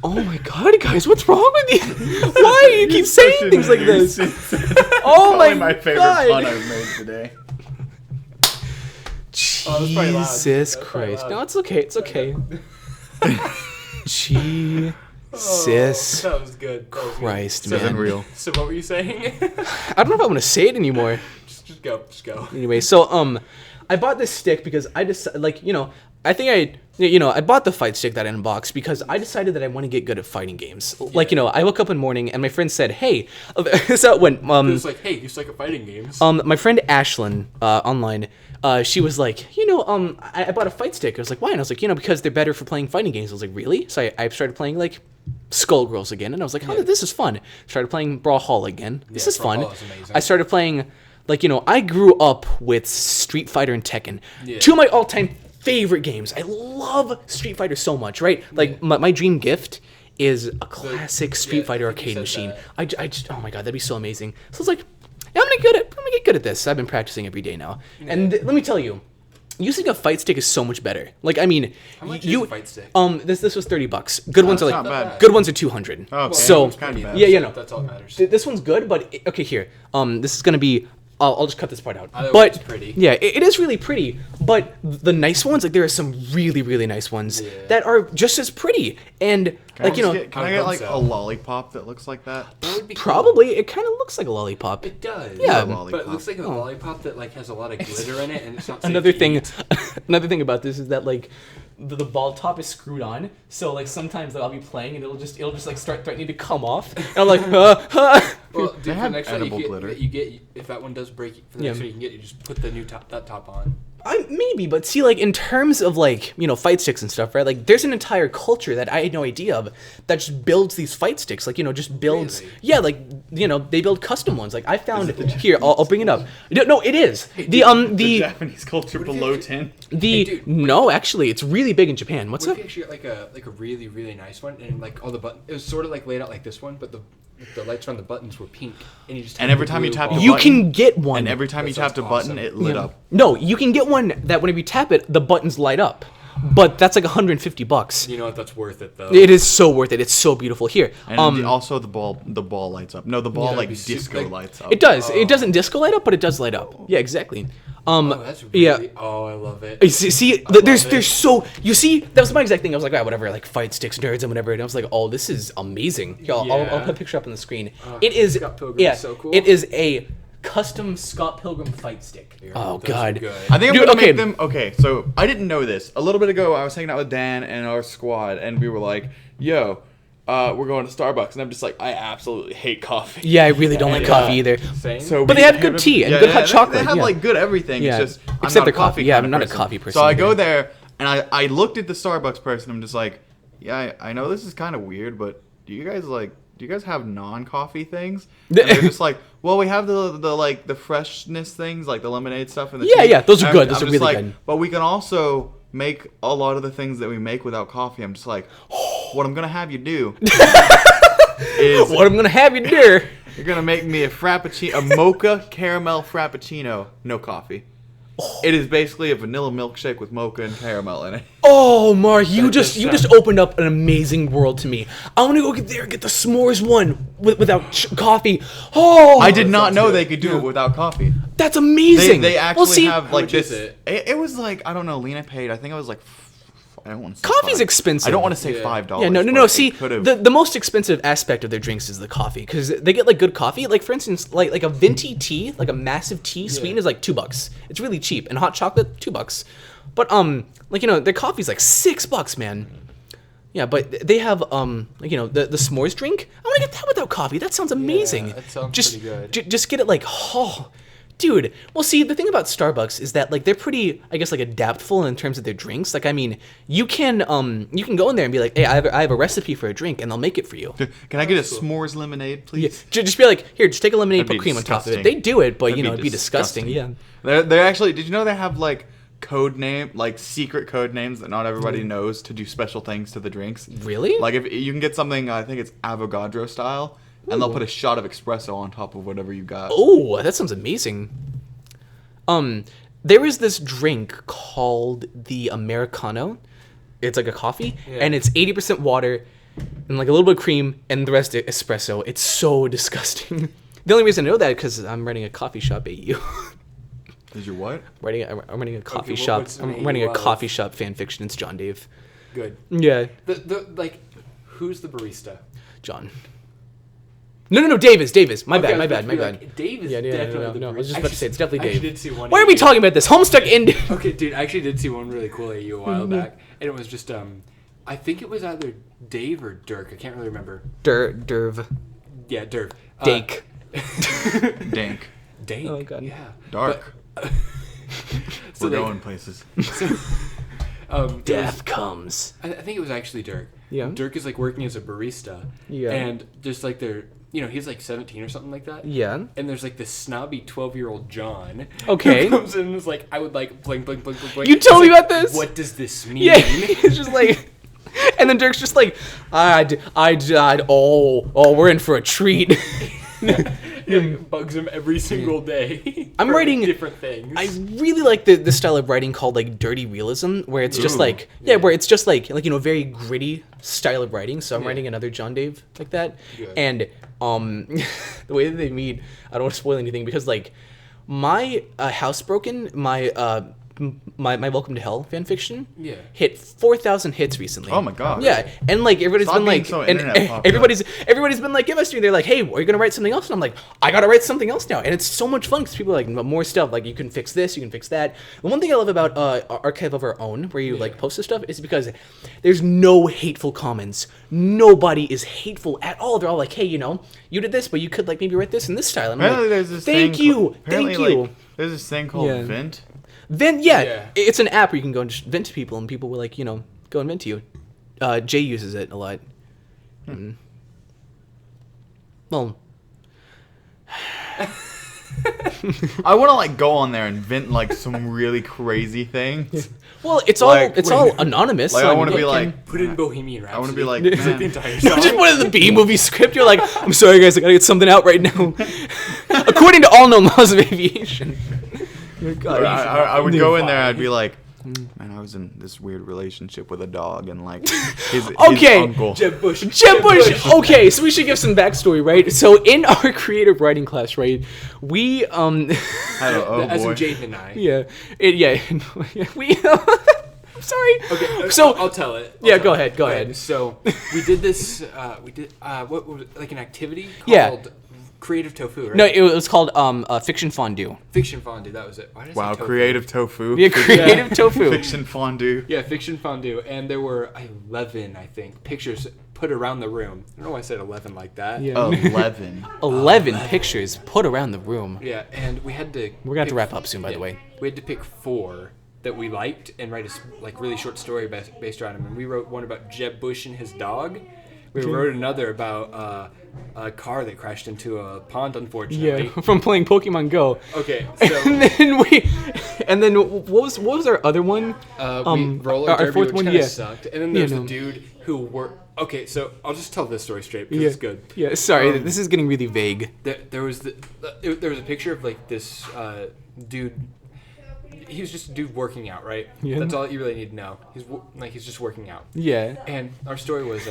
Oh my god, guys, what's wrong with you? Why do you keep saying things like this? Oh Probably my my favorite god. pun I've made today. Oh, that's probably loud. Jesus That's probably Christ. loud. No, it's okay. It's okay. Jesus That was good. Christ, This isn't man. real. So what were you saying? I don't know if I want to say it anymore. just go. Anyway, so I bought this stick because I just like, I bought the fight stick that I unboxed because I decided that I want to get good at fighting games. Like, I woke up one morning and my friend said, "Hey," so when It was like, hey, you suck at fighting games. my friend Ashlyn online, she was like, I bought a fight stick. I was like, why? And I was like, because they're better for playing fighting games. I was like, really? So I started playing like Skullgirls again, and I was like, oh, this is fun. Started playing Brawlhalla again. This is fun. Brawlhalla is amazing. I started playing, I grew up with Street Fighter and Tekken. Yeah. Two of my all-time favorite games. I love Street Fighter so much, right? Like, my dream gift is a classic Street Fighter I think you arcade said machine. that. I just, oh my god, that'd be so amazing. So I was like, yeah, I'm gonna get good at this. I've been practicing every day now, and let me tell you, using a fight stick is so much better. Like, I mean, How much is a fight stick? this was $30. Good ones are that's like, not bad. good ones are 200. Okay, So it's kinda bad. yeah, no, That's all that matters. this one's good, but okay, here, this is gonna be. I'll just cut this part out. Either way, But it's pretty. yeah, it is really pretty. But the nice ones, like there are some really, really nice ones Yeah. that are just as pretty. And Can I like can I get hope like so. a lollipop that looks like that? That would be cool. probably it kind of looks like a lollipop. It does. Yeah. But it looks like a lollipop that like has a lot of glitter in it, and it's not. safe Another to thing, eat. another thing about this is that like the ball top is screwed on, so like sometimes I'll be playing and it'll just like start threatening to come off, and I'm like, Well, dude, for the have next one edible glitter. that you get, if that one does break, for the next one you can get, you just put the new that top on. Maybe, but see, like in terms of like fight sticks and stuff, right? Like there's an entire culture that I had no idea of that just builds these fight sticks, like just builds. Really? Yeah, like they build custom ones. Like I found here, I'll bring it up. No, it is the Japanese culture below 10. dude, no, actually, it's really big in Japan. What's What up? if you actually get like a really really nice one, and like all the buttons, it was sort of like laid out like this one, but the lights around the buttons were pink, and you just And had every the time you blue tap ball. the You button, can get one. And every time you That tapped a sounds button, awesome. it lit up. No, you can get one that whenever you tap it, the buttons light up. But that's like $150. You know what? That's worth it though. It is so worth it. It's so beautiful. Here, And also the ball lights up. No, the ball that'd like be disco like- lights up. it does. It doesn't disco light up, but it does light up. Yeah, exactly. Oh, that's really. yeah. Oh, I love it. There's so you see that was my exact thing. I was like, whatever, like fight sticks, nerds, and whatever. And I was like, oh, this is amazing. Here, I'll Yeah. put a picture up on the screen. It is Scott Pilgrim yeah, is so cool. it is a custom Scott Pilgrim fight stick. Oh Those are god. good. I think I'm Dude, gonna okay. make them. Okay, so I didn't know this. A little bit ago, I was hanging out with Dan and our squad, and we were like, "Yo, we're going to Starbucks," and I'm just like, I absolutely hate coffee. Yeah, I really don't like coffee either. Same. So But we they have had good a- tea and good hot chocolate, They have yeah. like good everything. Yeah. It's just I'm Except not their a coffee. coffee. Yeah, kind I'm of not a coffee person So I either. go there and I looked at the Starbucks person. I'm just like, yeah, I know this is kind of weird, but do you guys have non-coffee things? And they're just like, well, we have the freshness things, like the lemonade stuff and the Yeah, tea. yeah, those are And good. Those I'm are just really like, good. But we can also make a lot of the things that we make without coffee. I'm just like, what I'm gonna have you do is What I'm gonna have you do? you're gonna make me a frappuccino, a mocha caramel frappuccino, no coffee. It is basically a vanilla milkshake with mocha and caramel in it. Oh, Mark, you does just opened up an amazing world to me. I want to go get the s'mores one without coffee. Oh, I did not sounds know good. they could do it without coffee. that's amazing. They actually well, see, have like much is this. it? It was like, I don't know. Lena paid. I think it was like. I don't want to say Coffee's five. expensive. I don't want to say Yeah. $5. Yeah, no. but it See, could've- the most expensive aspect of their drinks is the coffee, because they get like good coffee. Like for instance, like a venti tea, like a massive tea sweetened is like $2. It's really cheap, and hot chocolate $2. But their coffee's like $6, man. Yeah, but they have the s'mores drink. I want to get that without coffee. That sounds amazing. that sounds just pretty good. just get it like Dude, well, see, the thing about Starbucks is that, like, they're pretty, I guess, like, adaptable in terms of their drinks. Like, I mean, you can go in there and be like, hey, I have a recipe for a drink, and they'll make it for you. Can I get a s'mores lemonade, please? Yeah, just be like, here, just take a lemonade, That'd put be cream on top of it. disgusting. They do it, but, That'd you know, be it'd be disgusting. Yeah. They're actually, did you know they have, like, code name, like, secret code names that not everybody knows to do special things to the drinks? Really? Like, if you can get something, I think it's Avogadro style, and they'll put a shot of espresso on top of whatever you got. Oh, that sounds amazing. There is this drink called the Americano. It's like a coffee, and it's 80% water and like a little bit of cream, and the rest espresso. It's so disgusting. The only reason I know that is because I'm running a coffee shop at U. Is your what? I'm running a coffee shop. what's the name I'm running a of- coffee shop fan fiction. It's John Dave. Good. Yeah, Like, who's the barista? John. No, Davis. My Okay, I bad. was about to be like, Dave is definitely the no. I was barista. just about to say it's definitely I Dave. did see one. Why are we talking about this? Homestuck Inn. Okay, dude, I actually did see one really cool at you a while back, and it was just I think it was either Dave or Dirk. I can't really remember. Derv. Yeah, Dirk. Dake. Dank. Dake. Oh, God. Yeah. Dark. So We're they- going places. Death comes. I think it was actually Dirk. Yeah. Dirk is like working as a barista. Yeah. And just like he's like 17 or something like that. Yeah. And there's like this snobby 12-year-old John. Okay. Who comes in and is like, I would like blank, blank, blank, blank, blank. You told me It's about like, this. What does this mean? Yeah, it's just like, and then Dirk's just like, I died. Oh, we're in for a treat. It bugs him every single day. I'm for writing different things. I really like the style of writing called like dirty realism, where it's just Ooh. like where it's just like very gritty style of writing. So I'm writing another John Dave like that, Good. and the way that they meet, I don't want to spoil anything because like my Housebroken, my Welcome to Hell fanfiction hit 4,000 hits recently. Oh my god. Yeah, and like everybody's Stop been being like, so and internet popular. everybody's been like, give us to me. They're like, hey, are you gonna write something else? And I'm like, I gotta write something else now. And it's so much fun because people are like, more stuff. Like you can fix this, you can fix that. The one thing I love about Archive of Our Own, where you like post this stuff, is because there's no hateful comments. Nobody is hateful at all. They're all like, hey, you did this, but you could like maybe write this in this style. And I'm Apparently like, there's this thank thing you. Like, there's this thing called Yeah. Vent. Vent, Yeah. it's an app where you can go and just vent to people, and people will like, go and vent to you. Jay uses it a lot. Well, I want to like go on there and vent like some really crazy things. well, it's Like, all anonymous. Like so I want to mean, be you like, Put in Bohemian Rhapsody. I want to be like, It's like the man, entire can- song. just one of the B movie script. You're like, I'm sorry guys, I gotta get something out right now. According to all known laws of aviation. I would go in there. I'd be like, man, I was in this weird relationship with a dog, and like his Okay. uncle. Jeb Bush. Jeb Bush. Okay, so we should give some backstory, right? So in our creative writing class, right, we Had a, oh As in boy. Jaden and I. we. I'm sorry. Okay, So I'll tell it. Yeah, go ahead, go ahead. So we did this. What was it, like an activity Yeah. called Creative Tofu, right? no, it was called Fiction Fondue. Fiction Fondue. That was it. Why did I say Wow, tofu? creative tofu. Yeah, creative tofu. Fiction fondue. Yeah, Fiction Fondue, and there were 11, I think, pictures put around the room. I don't know why I said 11 like that. Yeah. 11. 11 pictures put around the room. Yeah, and we had to. We're gonna have to pick- wrap up soon, by the way. We had to pick 4 that we liked and write a really short story based around them. And we wrote one about Jeb Bush and his dog. We wrote another about a car that crashed into a pond, unfortunately. Yeah, from playing Pokemon Go. Okay, And then what was our other one? roller our derby, fourth which one, kind of yeah. sucked. And then there's no. the dude who worked. Okay, so I'll just tell this story straight because Yeah, it's good. Yeah, sorry, this is getting really vague. There was there was a picture of like this dude. He was just a dude working out, right? Yeah. That's all you really need to know. He's just working out. Yeah. And our story was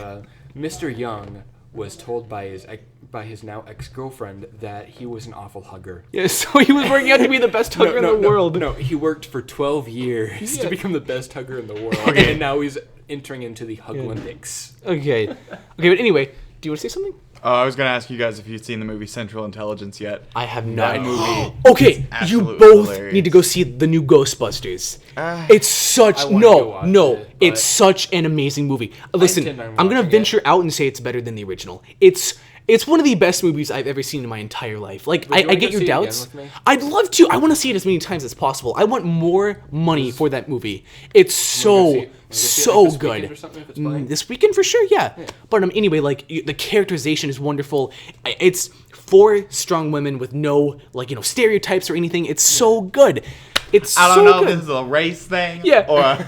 Mr. Young was told by his now ex-girlfriend that he was an awful hugger. Yeah, so he was working out to be the best hugger in the world. No, he worked for 12 years Yeah. to become the best hugger in the world. Okay. And now he's entering into the Hug Olympics. Okay. Okay, but anyway, do you want to say something? I was gonna ask you guys if you'd seen the movie Central Intelligence yet. I have not. That movie. Okay, you absolutely both hilarious. need to go see the new Ghostbusters. Ah. It's such I wanna go watch it, it's but- such an amazing movie. Listen, intend on I'm gonna watching venture out and say it's better than the original. It's It's one of the best movies I've ever seen in my entire life. Like, Would you I wanna get go your see it again doubts. with me? I'd love to. I want to see it as many times as possible. I want more money for that movie. It's so, Wanna go see it, so like, this good. weekend or something if it's playing? This weekend for sure, yeah. But anyway, like, the characterization is wonderful. It's 4 strong women with no, like, stereotypes or anything. It's so good. It's I don't so know good. if this is a race thing. Yeah. Or I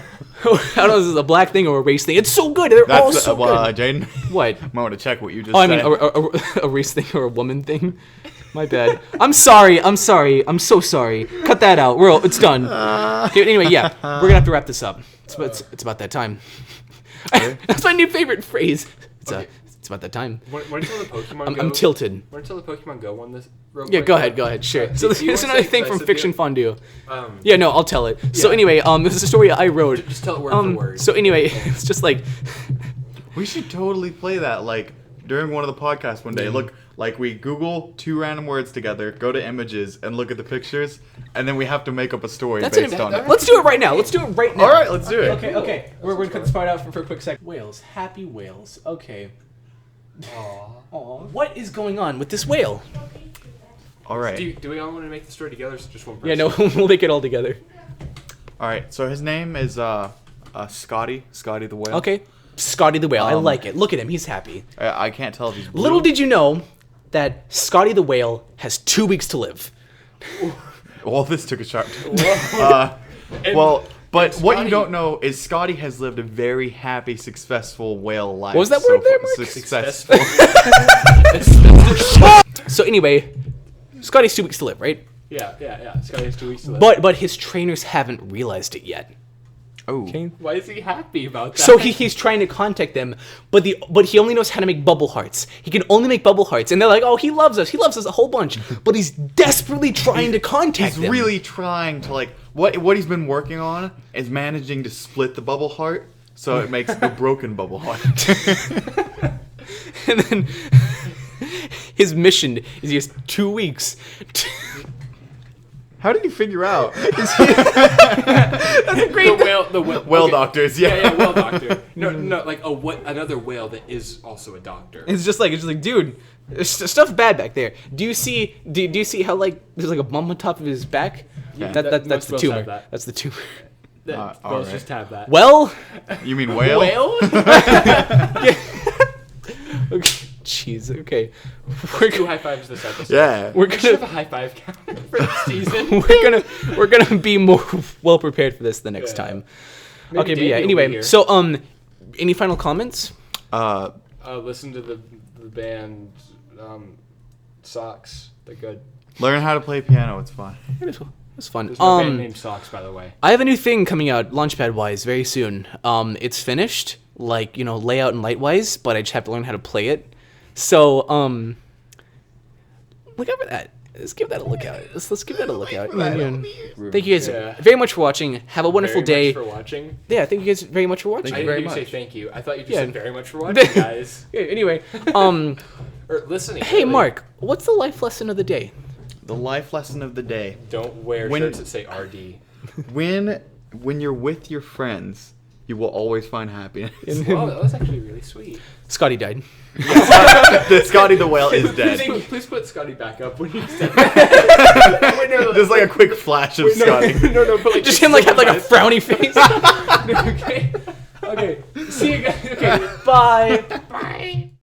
don't know if this is a black thing or a race thing. It's so good. They're all so good. Jaden. What? I want to check what you just Oh, I said. mean, a race thing or a woman thing. My bad. I'm sorry. I'm so sorry. Cut that out. It's done. Okay, anyway, yeah, we're gonna have to wrap this up. It's about that time. That's my new favorite phrase. It's about that time. Want to tell the Pokemon Go? I'm tilted. Want to tell the Pokemon Go one this? Real Yeah, quick? go ahead. Sure. So Do you this is wanna another say thing from excessive Fiction yet? Fondue. Yeah, no, I'll tell it. So Yeah. anyway, this is a story I wrote. Just tell it word for word. So anyway, it's just like. We should totally play that, like, during one of the podcasts one day. Look, like, we Google 2 random words together, go to images, and look at the pictures, and then we have to make up a story That's based on it. Let's do it right now. All right, let's do it. Okay. We're gonna cut this part out for a quick second. Whales, happy whales. Okay. Aww. What is going on with this whale? All right. Do we all want to make the story together? Or is it just one person? Yeah, no, we'll make it all together. All right. So his name is Scotty the Whale. Okay. Scotty the Whale. I like it. Look at him. He's happy. I can't tell if he's blue. Little did you know that Scotty the Whale has 2 weeks to live. Well, this took a sharp turn. But what you don't know is Scotty has lived a very happy, successful whale life. What was that word there, Mark? Successful. So anyway, Scotty's 2 weeks to live, right? Yeah. Scotty has 2 weeks to live. But his trainers haven't realized it yet. Oh. Okay. Why is he happy about that? So he's trying to contact them, but he only knows how to make bubble hearts. He can only make bubble hearts, and they're like, "Oh, he loves us a whole bunch." But he's desperately trying to contact them. He's really trying to, like, what he's been working on is managing to split the bubble heart so it makes a broken bubble heart. And then his mission is he has 2 weeks. How did you figure out? That's a great. The whale. Whale okay. doctors, Yeah, whale doctor. No, like another whale that is also a doctor. It's just like, dude, there's stuff bad back there. Do you see how, like, there's like a bump on top of his back? Yeah. That's Most the whales tumor. have that. That's the tumor. Whales alright. just have that. Well. You mean whale? Whale? Okay. Jeez. Okay. We're 2 high fives this episode. Yeah. We're We should have a gonna high five count for the season. we're gonna be more well prepared for this the next Yeah. time. Maybe Okay, but Daniel yeah. will be Anyway, here. so any final comments? Listen to the band Socks. They're good. Learn how to play piano. It's fun. It's fun. There's no band named Socks, by the way. I have a new thing coming out Launchpad wise very soon. It's finished, like, layout and light wise, but I just have to learn how to play it. So look out for that. Let's give that a look out. Let's give that a look out. Thank you guys very much for watching. Have a wonderful day. Very much for watching. Yeah, thank you guys very much for watching. I didn't very hear you say much. thank you. I thought you just Yeah. said very much for watching, guys. Yeah, anyway, Or listening. hey really. Mark, what's the life lesson of the day? The life lesson of the day. Don't wear When- shirts that say RD. When you're with your friends, you will always find happiness. Wow, that was actually really sweet. Scotty died. Scotty the Whale is dead. Please put Scotty back up when you said that. Wait, no, Just like a quick flash of Scotty. No, but like Just him like have like a frowny face. Okay. See you guys. Okay. Bye.